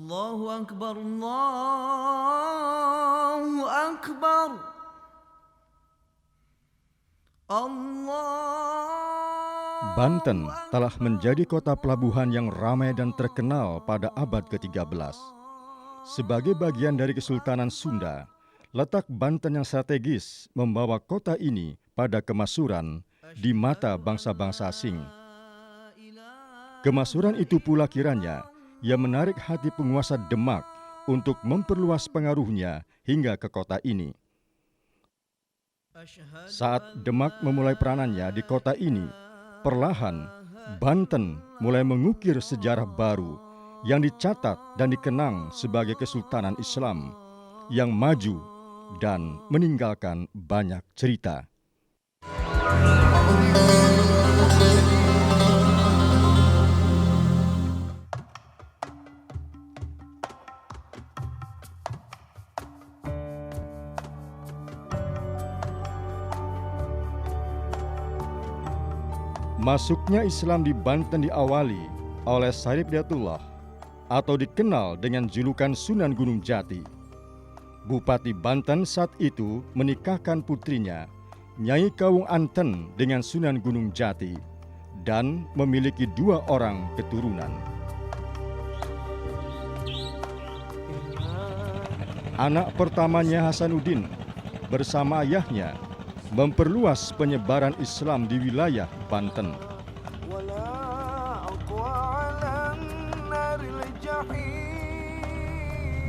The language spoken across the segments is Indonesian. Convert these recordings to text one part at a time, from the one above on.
Allahu Akbar, Allahu Akbar. Banten telah menjadi kota pelabuhan yang ramai dan terkenal pada abad ke-13. Sebagai bagian dari Kesultanan Sunda, letak Banten yang strategis membawa kota ini pada kemakmuran di mata bangsa-bangsa asing. Kemakmuran itu pula kiranya yang menarik hati penguasa Demak untuk memperluas pengaruhnya hingga ke kota ini. Saat Demak memulai peranannya di kota ini, perlahan Banten mulai mengukir sejarah baru yang dicatat dan dikenang sebagai Kesultanan Islam yang maju dan meninggalkan banyak cerita. Masuknya Islam di Banten diawali oleh Syarif Hidayatullah atau dikenal dengan julukan Sunan Gunung Jati. Bupati Banten saat itu menikahkan putrinya, Nyai Kawung Anten dengan Sunan Gunung Jati dan memiliki 2 orang keturunan. Anak pertamanya Hasanuddin bersama ayahnya memperluas penyebaran Islam di wilayah Banten.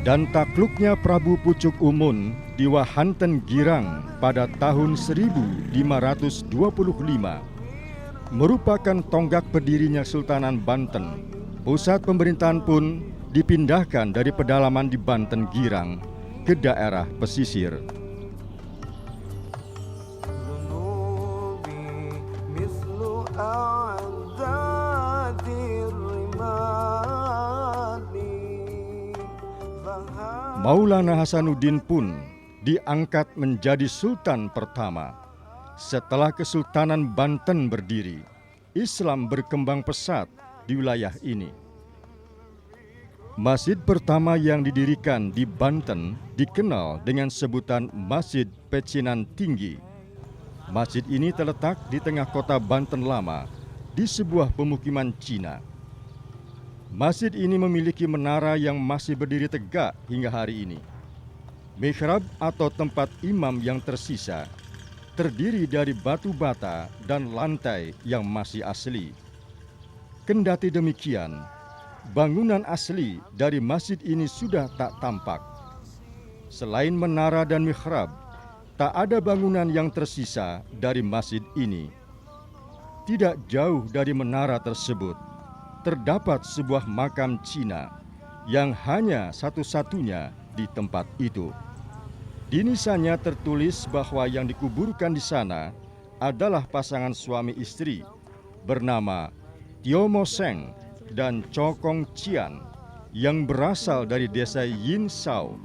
Dan takluknya Prabu Pucuk Umun di Wahanten Girang pada tahun 1525 merupakan tonggak berdirinya Sultanan Banten. Pusat pemerintahan pun dipindahkan dari pedalaman di Banten Girang ke daerah pesisir. Maulana Hasanuddin pun diangkat menjadi sultan pertama. Setelah Kesultanan Banten berdiri, Islam berkembang pesat di wilayah ini. Masjid pertama yang didirikan di Banten dikenal dengan sebutan Masjid Pecinan Tinggi. Masjid ini terletak di tengah kota Banten Lama di sebuah pemukiman Cina. Masjid ini memiliki menara yang masih berdiri tegak hingga hari ini. Mihrab atau tempat imam yang tersisa terdiri dari batu bata dan lantai yang masih asli. Kendati demikian, bangunan asli dari masjid ini sudah tak tampak. Selain menara dan mihrab, tak ada bangunan yang tersisa dari masjid ini. Tidak jauh dari menara tersebut terdapat sebuah makam Cina yang hanya satu-satunya di tempat itu. Di nisannya tertulis bahwa yang dikuburkan di sana adalah pasangan suami istri bernama Tio Mo Seng dan Cho Kong Cian yang berasal dari desa Yin Sao.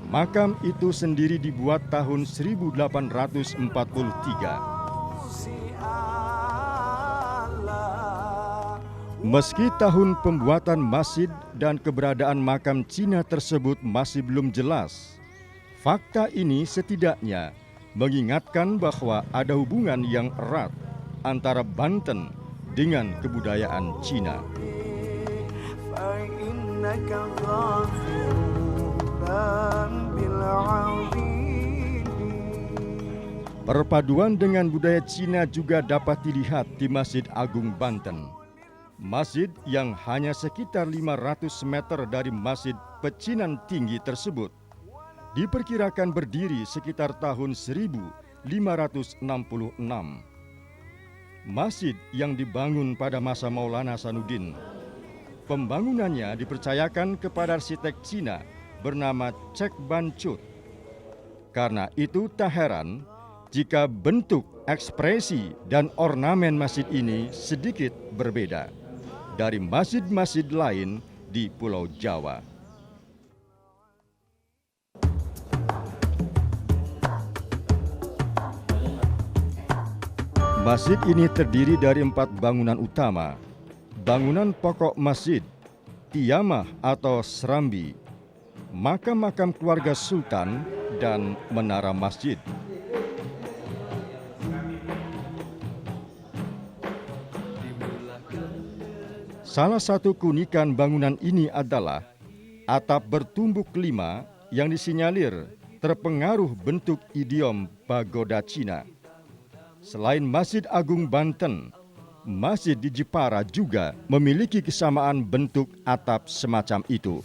Makam itu sendiri dibuat tahun 1843. Meski tahun pembuatan masjid dan keberadaan makam Cina tersebut masih belum jelas, fakta ini setidaknya mengingatkan bahwa ada hubungan yang erat antara Banten dengan kebudayaan Cina. Perpaduan dengan budaya Cina juga dapat dilihat di Masjid Agung Banten. Masjid yang hanya sekitar 500 meter dari Masjid Pecinan Tinggi tersebut diperkirakan berdiri sekitar tahun 1566. Masjid yang dibangun pada masa Maulana Hasanuddin. Pembangunannya dipercayakan kepada arsitek Cina bernama Cek Ban Cut. Karena itu tak heran jika bentuk, ekspresi, dan ornamen masjid ini sedikit berbeda dari masjid-masjid lain di Pulau Jawa. Masjid ini terdiri dari 4 bangunan utama. Bangunan pokok masjid Tiamah atau Serambi, makam-makam keluarga sultan, dan menara masjid. Salah satu keunikan bangunan ini adalah atap bertumbuk 5 yang disinyalir terpengaruh bentuk idiom pagoda Cina. Selain Masjid Agung Banten, masjid di Jepara juga memiliki kesamaan bentuk atap semacam itu.